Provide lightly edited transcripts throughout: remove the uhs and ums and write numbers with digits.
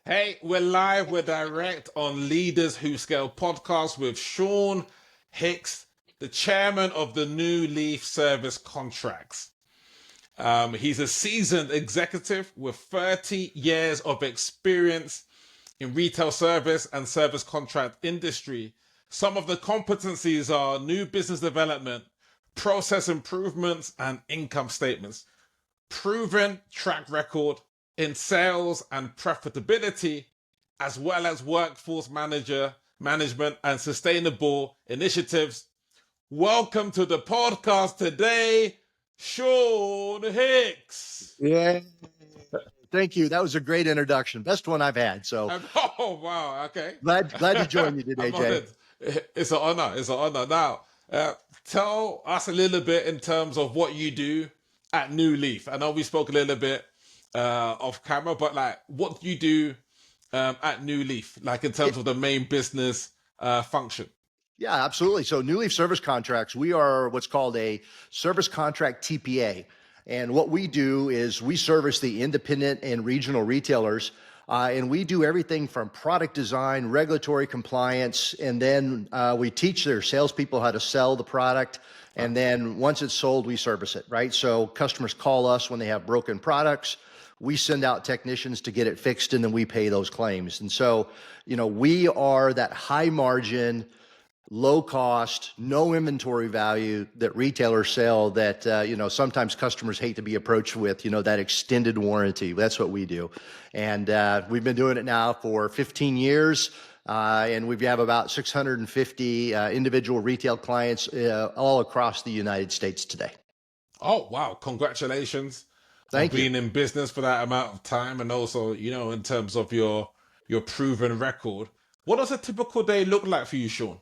Hey, we're live, we're direct on Leaders Who Scale podcast with Sean Hicks, the chairman of the New Leaf Service Contracts. He's a seasoned executive with 30 years of experience in retail service and service contract industry. Some of the competencies are new business development, process improvements, and income statements. Proven track record in sales and profitability, as well as workforce management and sustainable initiatives. Welcome to the podcast today, Sean Hicks. Yeah, thank you. That was a great introduction. Best one I've had. So Oh wow, okay. glad to join you today, I'm Jay. honored. It's an honor. It's an honor. Now, tell us a little bit in terms of what you do at New Leaf. I know we spoke a little bit off camera, but like, what do you do at New Leaf, like in terms of the main business function? Yeah, absolutely. So New Leaf Service Contracts, we are what's called a service contract TPA. And what we do is we service the independent and regional retailers. And we do everything from product design, regulatory compliance, and then we teach their salespeople how to sell the product. And then once it's sold, we service it, right? So customers call us when they have broken products. We send out technicians to get it fixed, and then we pay those claims. And so, we are that high margin, low cost, no inventory value that retailers sell that, sometimes customers hate to be approached with, that extended warranty. That's what we do. And we've been doing it now for 15 years. And we have about 650 individual retail clients all across the United States today. Oh wow! Congratulations on Thank you. being in business for that amount of time, and also, in terms of your proven record. What does a typical day look like for you, Sean?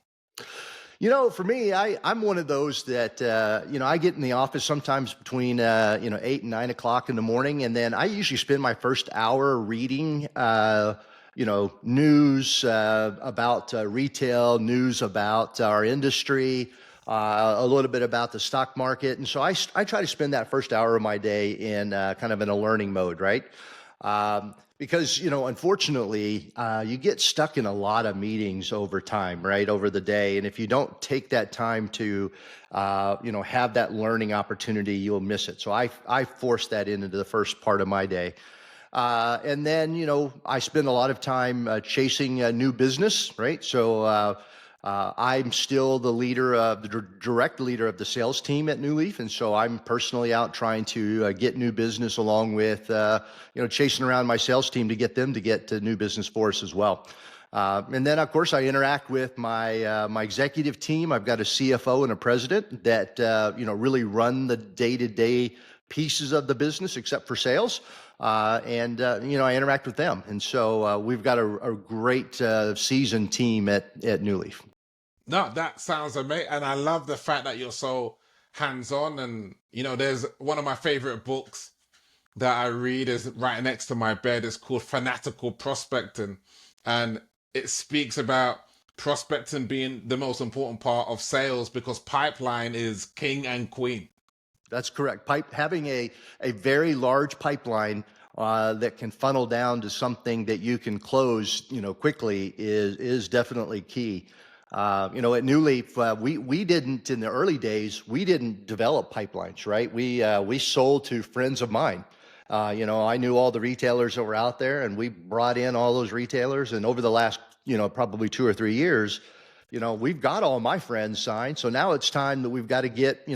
For me, I'm one of those that, I get in the office sometimes between, 8 and 9 o'clock in the morning. And then I usually spend my first hour reading, news about retail, news about our industry, a little bit about the stock market. And so I try to spend that first hour of my day in kind of in a learning mode, right? Because, unfortunately, you get stuck in a lot of meetings over time, right, over the day. And if you don't take that time to, have that learning opportunity, you'll miss it. So I force that into the first part of my day. And then, I spend a lot of time chasing new business, right? So I'm still the direct leader of the sales team at New Leaf. And so I'm personally out trying to get new business along with, chasing around my sales team to get them to get to new business for us as well. And then, of course, I interact with my executive team. I've got a CFO and a president that, really run the day-to-day pieces of the business except for sales. And I interact with them. And so we've got a great seasoned team at New Leaf. No, that sounds amazing, and I love the fact that you're so hands-on. And there's one of my favorite books that I read is right next to my bed. It's called Fanatical Prospecting, and it speaks about prospecting being the most important part of sales because pipeline is king and queen. That's correct. Having a very large pipeline that can funnel down to something that you can close, quickly is definitely key. At New Leaf, we didn't in the early days. We didn't develop pipelines, right? We sold to friends of mine. I knew all the retailers that were out there, and we brought in all those retailers. And over the last, probably 2 or 3 years, we've got all my friends signed. So now it's time that we've got to get,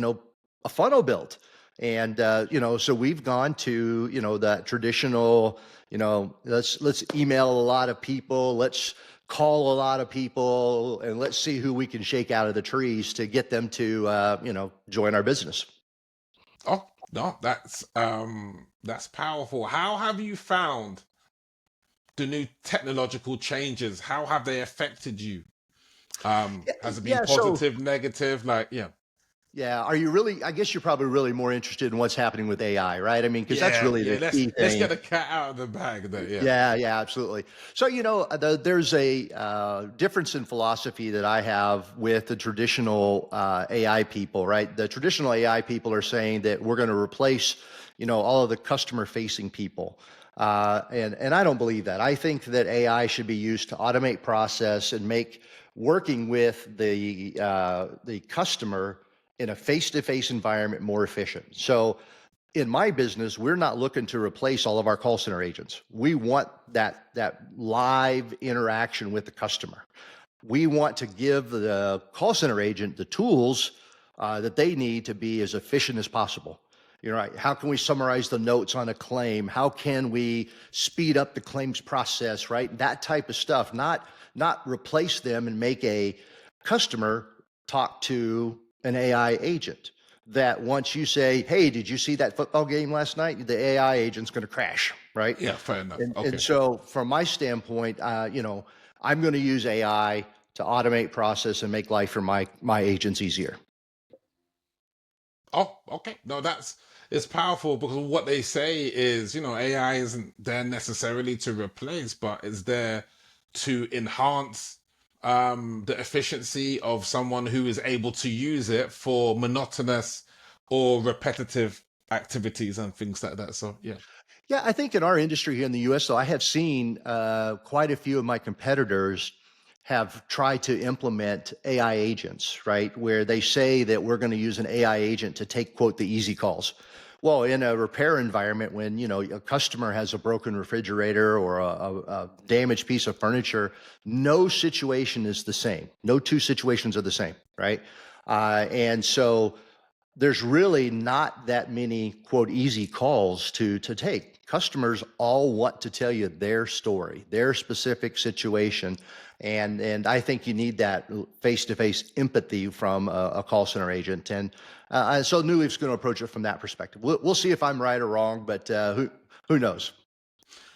a funnel built. And, so we've gone to, that traditional, let's email a lot of people, let's call a lot of people, and let's see who we can shake out of the trees to get them to, join our business. Oh no, that's powerful. How have you found the new technological changes? How have they affected you? Has it been Yeah. So positive, negative? Yeah. Are you really, I guess you're probably really more interested in what's happening with AI, right? I mean, because that's really the Let's key let's thing. get the cat out of the bag there. Yeah. Yeah, absolutely. So, there's a difference in philosophy that I have with the traditional AI people, right? The traditional AI people are saying that we're going to replace, all of the customer facing people. And I don't believe that. I think that AI should be used to automate process and make working with the customer in a face-to-face environment more efficient. So in my business, we're not looking to replace all of our call center agents. We want that live interaction with the customer. We want to give the call center agent the tools that they need to be as efficient as possible. You know, right? How can we summarize the notes on a claim? How can we speed up the claims process? Right, that type of stuff. Not replace them and make a customer talk to an AI agent. That once you say, "Hey, did you see that football game last night?" The AI agent's going to crash, right? Yeah, fair enough. And Okay. so, from my standpoint, I'm going to use AI to automate process and make life for my agents easier. Oh, okay. No, it's powerful because what they say is, AI isn't there necessarily to replace, but it's there to enhance the efficiency of someone who is able to use it for monotonous or repetitive activities and things like that. So, yeah. Yeah, I think in our industry here in the U.S., though, I have seen quite a few of my competitors have tried to implement AI agents, right? Where they say that we're going to use an AI agent to take, quote, the easy calls. Well, in a repair environment, when a customer has a broken refrigerator or a damaged piece of furniture, no situation is the same. No two situations are the same, right? And so there's really not that many, quote, easy calls to take. Customers all want to tell you their story, their specific situation, and I think you need that face-to-face empathy from a call center agent. And so New Leaf's going to approach it from that perspective. We'll see if I'm right or wrong, but who knows?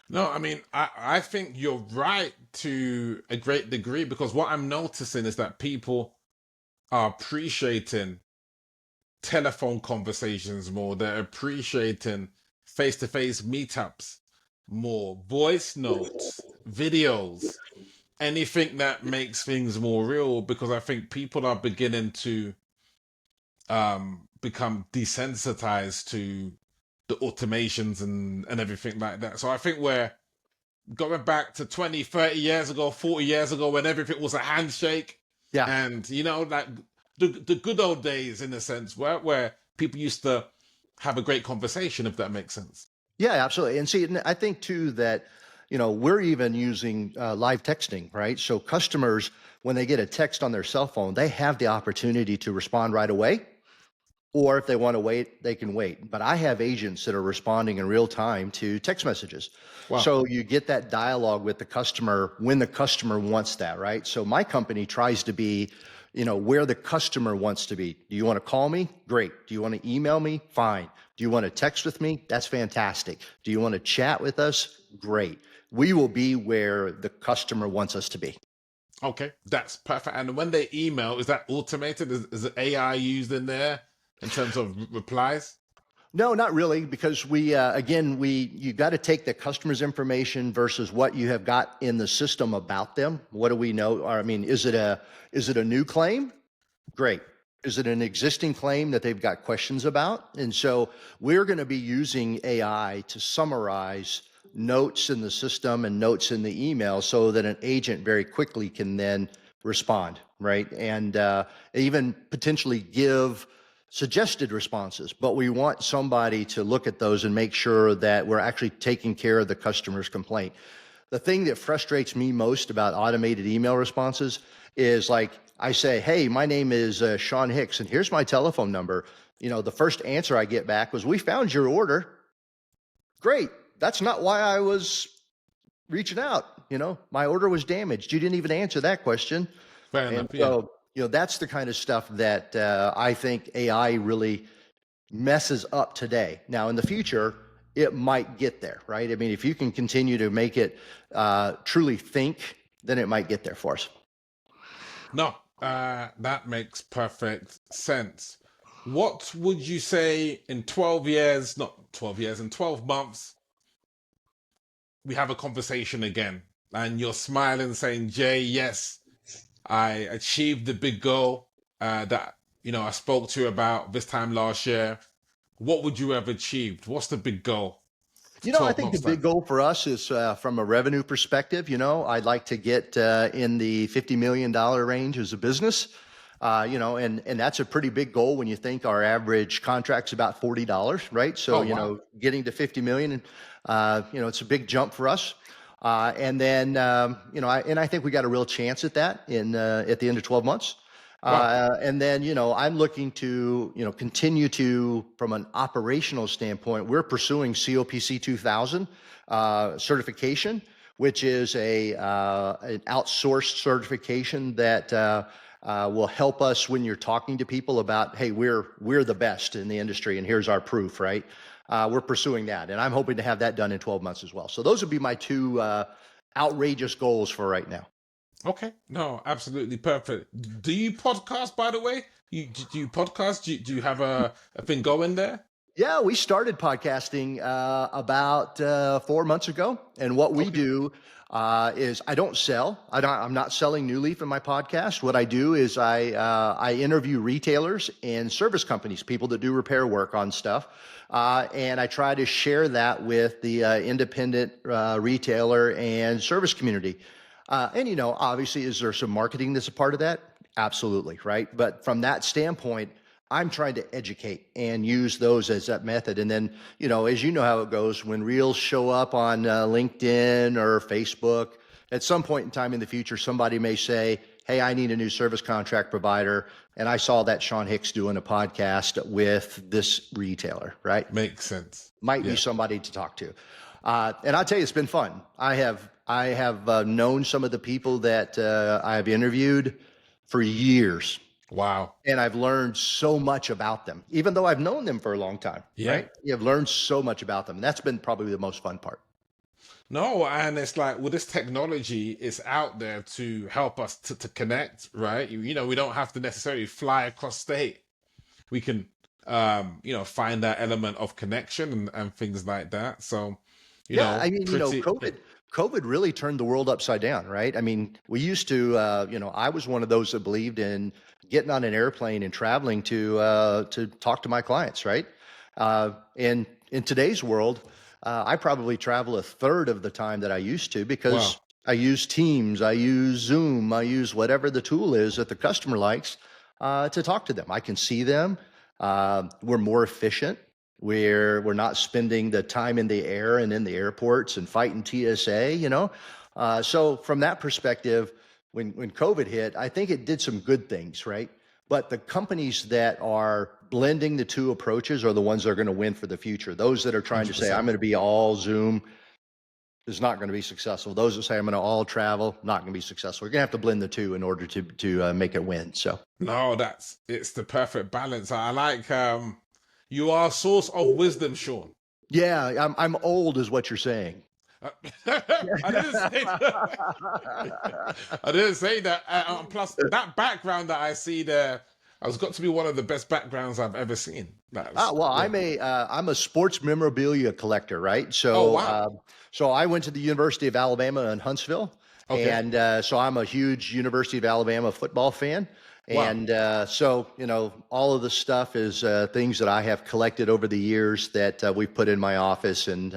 No, I mean, I think you're right to a great degree because what I'm noticing is that people are appreciating telephone conversations more. They're appreciating face to face meetups more, voice notes, videos, anything that makes things more real because I think people are beginning to become desensitized to the automations and everything like that. So I think we're going back to 20, 30 years ago, 40 years ago when everything was a handshake Yeah. and like the good old days in a sense where people used to have a great conversation, if that makes sense. Yeah, absolutely. And see, and I think too that, we're even using live texting, right? So customers, when they get a text on their cell phone, they have the opportunity to respond right away. Or if they want to wait, they can wait. But I have agents that are responding in real time to text messages. Wow. So you get that dialogue with the customer when the customer wants that, right? So my company tries to be, where the customer wants to be. Do you want to call me? Great. Do you want to email me? Fine. Do you want to text with me? That's fantastic. Do you want to chat with us? Great. We will be where the customer wants us to be. Okay, that's perfect. And when they email, is that automated? Is the AI used in there in terms of replies? No, not really, because you got to take the customer's information versus what you have got in the system about them. What do we know? Or, I mean, is it a new claim? Great. Is it an existing claim that they've got questions about? And so we're going to be using AI to summarize notes in the system and notes in the email so that an agent very quickly can then respond, right? And even potentially give suggested responses. But we want somebody to look at those and make sure that we're actually taking care of the customer's complaint. The thing that frustrates me most about automated email responses is like I say, "Hey, my name is Sean Hicks, and here's my telephone number." The first answer I get back was, "We found your order." Great. That's not why I was reaching out. My order was damaged. You didn't even answer that question. Fair And enough, yeah. so, that's the kind of stuff that I think AI really messes up today. Now, in the future, it might get there, right? I mean, if you can continue to make it truly think, then it might get there for us. No, that makes perfect sense. What would you say in 12 years, not 12 years, in 12 months, we have a conversation again and you're smiling saying, Jay, yes, I achieved the big goal that, I spoke to you about this time last year. What would you have achieved? What's the big goal? to I 12 think the months big time? goal for us is from a revenue perspective. I'd like to get in the $50 million range as a business. And that's a pretty big goal when you think our average contract's about $40, right? So, Oh, wow. getting to 50 million, it's a big jump for us. And then, I think we got a real chance at that at the end of 12 months. Wow. And then, I'm looking to, continue to, from an operational standpoint, we're pursuing COPC 2000 certification, which is an outsourced certification that will help us when you're talking to people about, hey, we're the best in the industry, and here's our proof, right? We're pursuing that, and I'm hoping to have that done in 12 months as well. So those would be my two outrageous goals for right now. Okay. No, absolutely perfect. Do you podcast, by the way? Do you podcast? Do you have a thing going there? Yeah, we started podcasting about 4 months ago, and what we Okay. do is I don't sell. I'm not selling New Leaf in my podcast. What I do is I interview retailers and service companies, people that do repair work on stuff, and I try to share that with the independent retailer and service community. And obviously, is there some marketing that's a part of that? Absolutely, right. But from that standpoint, I'm trying to educate and use those as that method. And then, as you know how it goes, when reels show up on LinkedIn or Facebook, at some point in time in the future, somebody may say, hey, I need a new service contract provider. And I saw that Sean Hicks doing a podcast with this retailer, right? Makes sense. Might be Yeah. somebody to talk to. And I'll tell you, it's been fun. I have known some of the people that I have interviewed for years, Wow. and I've learned so much about them, even though I've known them for a long time, Yeah. right? You've learned so much about them. And that's been probably the most fun part. No, and it's like, well, this technology is out there to help us to connect, right? We don't have to necessarily fly across state. We can, find that element of connection and things like that. So, Yeah, I mean, pretty, yeah. COVID really turned the world upside down, right? I mean, we used to, I was one of those that believed in getting on an airplane and traveling to talk to my clients, right? And in today's world, I probably travel a third of the time that I used to because Wow. I use Teams, I use Zoom, I use whatever the tool is that the customer likes to talk to them. I can see them. We're more efficient. We're not spending the time in the air and in the airports and fighting TSA. So from that perspective, when COVID hit, I think it did some good things, right? But the companies that are blending the two approaches are the ones that are going to win for the future. Those that are trying to say, I'm 100%. going to be all Zoom is not going to be successful. Those that say, I'm going to all travel, not going to be successful. We're going to have to blend the two in order to make it win. So. No, it's the perfect balance. I like you are a source of wisdom, Sean. Yeah, I'm old is what you're saying. I didn't say that. I didn't say that. Plus, that background that I see there has got to be one of the best backgrounds I've ever seen. That's Well, yeah. I'm a sports memorabilia collector, right? Oh So wow. so I went to the University of Alabama in Huntsville, Okay. and so I'm a huge University of Alabama football fan. Wow. And so all of the stuff is things that I have collected over the years that we've put in my office, and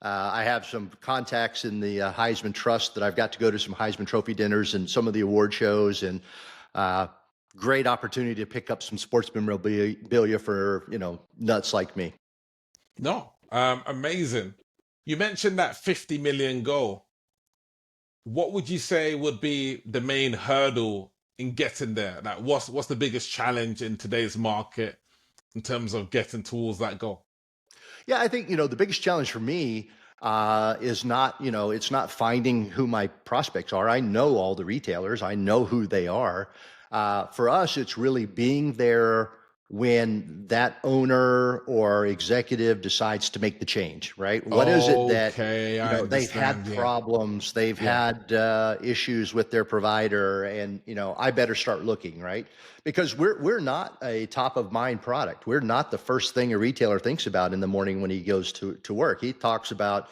I have some contacts in the Heisman Trust that I've got to go to some Heisman Trophy dinners and some of the award shows, and uh, great opportunity to pick up some sports memorabilia for nuts like me. No. Amazing. You mentioned that 50 million goal. What would you say would be the main hurdle in getting there? Like, what's the biggest challenge in today's market in terms of getting towards that goal? Yeah, I think the biggest challenge for me is not it's not finding who my prospects are. I know all the retailers. I know who they are. For us, it's really being there when that owner or executive decides to make the change, right? What is it that Okay, I they've understand. had Yeah. problems, they've Yeah. had issues with their provider, and I better start looking, right? Because we're not a top of mind product. We're not the first thing a retailer thinks about in the morning when he goes to work. He talks about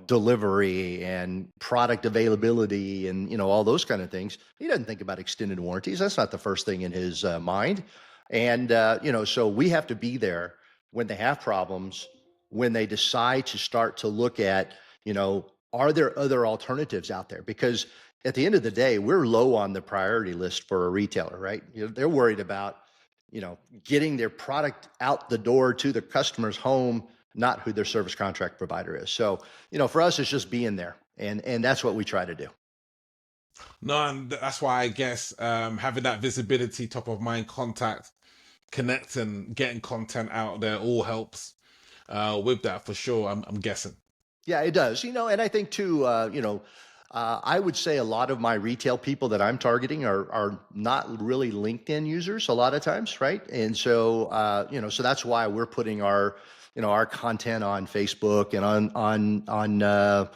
delivery and product availability and all those kind of things. He doesn't think about extended warranties. That's not the first thing in his mind. And so we have to be there when they have problems when they decide to start to look at, are there other alternatives out there? Because at the end of the day, we're low on the priority list for a retailer, right? They're worried about, getting their product out the door to the customer's home, not who their service contract provider is. So, for us, it's just being there. And that's what we try to do. No, and that's why I guess having that visibility, top of mind contact, connect, and getting content out there all helps with that for sure. I'm guessing. Yeah, it does. And I think too, I would say a lot of my retail people that I'm targeting are not really LinkedIn users a lot of times, right? And so, so that's why we're putting our content on Facebook and on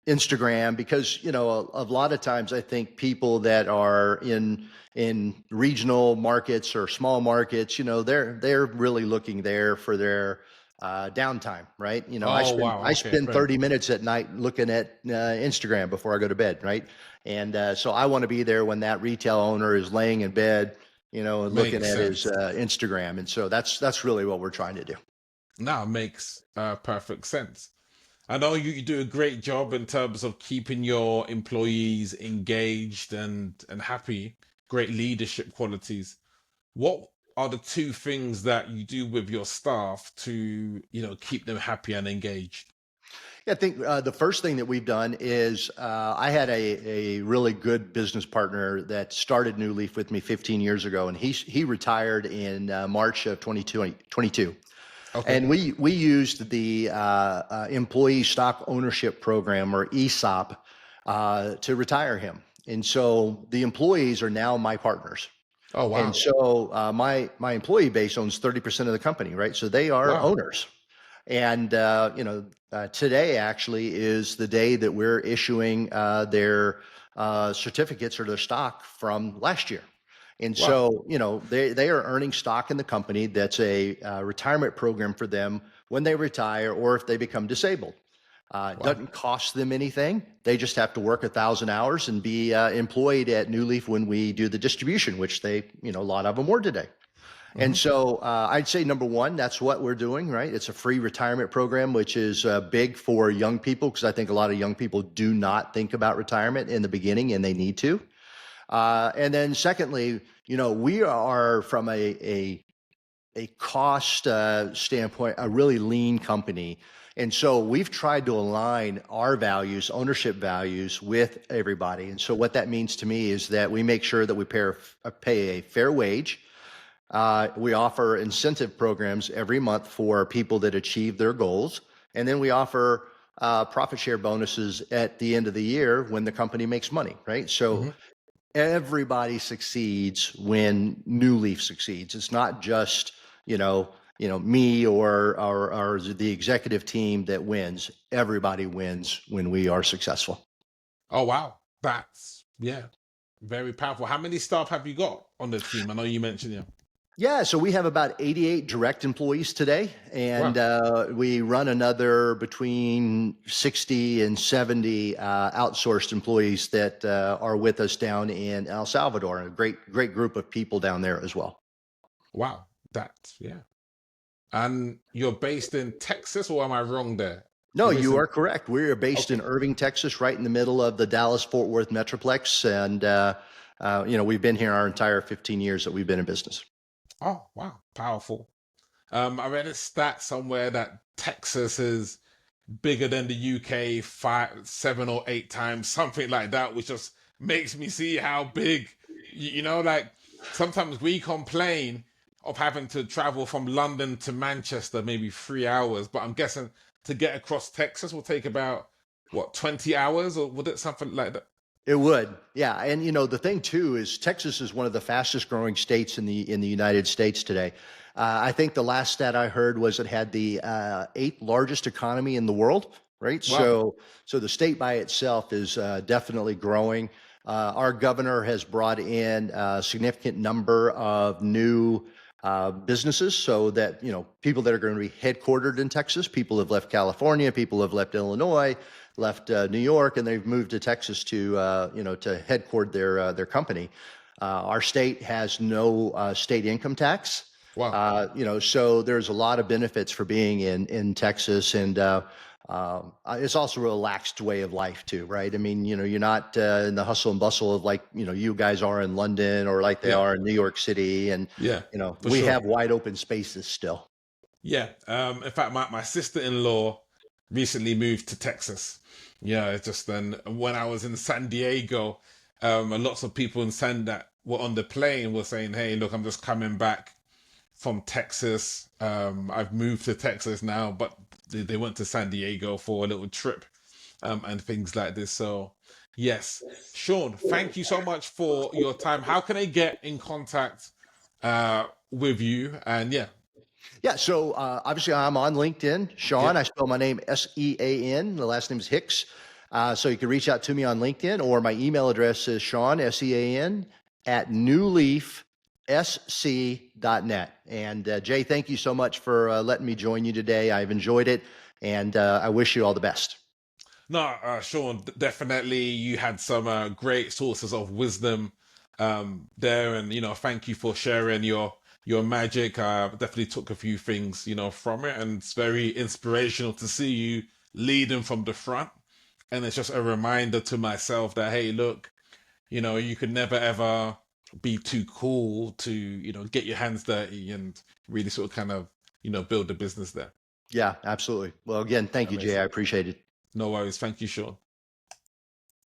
Instagram, because a lot of times I think people that are in regional markets or small markets, they're really looking there for their downtime, right? Oh wow, I okay, spend fair. 30 minutes at night looking at Instagram before I go to bed, right? And so I want to be there when that retail owner is laying in bed, and looking Makes at his sense. Instagram. And so that's really what we're trying to do. Now makes perfect sense. I know you do a great job in terms of keeping your employees engaged and happy. Great leadership qualities. What are the two things that you do with your staff to, keep them happy and engaged? Yeah, I think the first thing that we've done is I had a really good business partner that started New Leaf with me 15 years ago, and he retired in March of 2022. Okay. And we used the employee stock ownership program, or ESOP, to retire him. And so the employees are now my partners. Oh And wow. so my employee base owns 30% of the company, right? So they are Wow. owners. And today actually is the day that we're issuing their certificates or their stock from last year. And Wow. so, they are earning stock in the company. That's a retirement program for them when they retire or if they become disabled. It Wow. doesn't cost them anything. They just have to work 1,000 hours and be employed at New Leaf when we do the distribution, which a lot of them were today. And Hmm. so I'd say number one, that's what we're doing, right? It's a free retirement program, which is big for young people, because I think a lot of young people do not think about retirement in the beginning, and they need to. And then secondly, we are from a cost standpoint, a really lean company. And so we've tried to align our values, ownership values, with everybody. And so what that means to me is that we make sure that we pay a fair wage. We offer incentive programs every month for people that achieve their goals. And then we offer profit share bonuses at the end of the year when the company makes money, right? So Hmm. everybody succeeds when New Leaf succeeds. It's not just, me or the executive team that wins. Everybody wins when we are successful. Oh wow. That's yeah, very powerful. How many staff have you got on the team? I know you mentioned yeah. Yeah, so we have about 88 direct employees today, and Wow. we run another between 60 and 70 outsourced employees that are with us down in El Salvador. A great group of people down there as well. Wow. That's yeah. And you're based in Texas, or am I wrong there? No, You're based you in are correct. We are based in okay. Irving, Texas, right in the middle of the Dallas-Fort Worth Metroplex, and we've been here our entire 15 years that we've been in business. Oh wow, powerful. I read a stat somewhere that Texas is bigger than the UK 7 or 8 times, something like that, which just makes me see how big, like sometimes we complain of having to travel from London to Manchester, maybe 3 hours, but I'm guessing to get across Texas will take about what, 20 hours, or would it something like that? It would, yeah. And the thing too is Texas is one of the fastest growing states in the United States today. I think the last stat I heard was it had the eighth largest economy in the world, right? Wow. So the state by itself is definitely growing. Our governor has brought in a significant number of new businesses, so that people that are going to be headquartered in Texas. People have left California, people have left Illinois, left New York, and they've moved to Texas to headquarter their company. Our state has no state income tax, Wow. So there's a lot of benefits for being in Texas, and it's also a relaxed way of life too, right? I mean, you're not in the hustle and bustle of like you guys are in London or like they Yeah. are in New York City, and Yeah. For we sure. have wide open spaces still. Yeah. In fact, my sister-in-law recently moved to Texas. Yeah. It's just then when I was in San Diego, and lots of people in San that were on the plane were saying, "Hey, look, I'm just coming back from Texas. I've moved to Texas now, but they went to San Diego for a little trip, and things like this." So, yes, Sean, thank you so much for your time. How can I get in contact with you? And yeah, Yeah, so obviously I'm on LinkedIn. yeah, Sean, I spell my name Sean. The last name is Hicks. So you can reach out to me on LinkedIn, or my email address is Sean, Sean, at newleafsc.net. And Jay, thank you so much for letting me join you today. I've enjoyed it, and I wish you all the best. no, Sean, definitely you had some great sources of wisdom there, and thank you for sharing your magic. Definitely took a few things from it, and it's very inspirational to see you leading from the front. And it's just a reminder to myself that hey, look, you could never ever be too cool to get your hands dirty and really sort of kind of build a business there. Yeah, absolutely. Well, again, thank you, Jay. Amazing. I appreciate it. No worries. Thank you, Sean.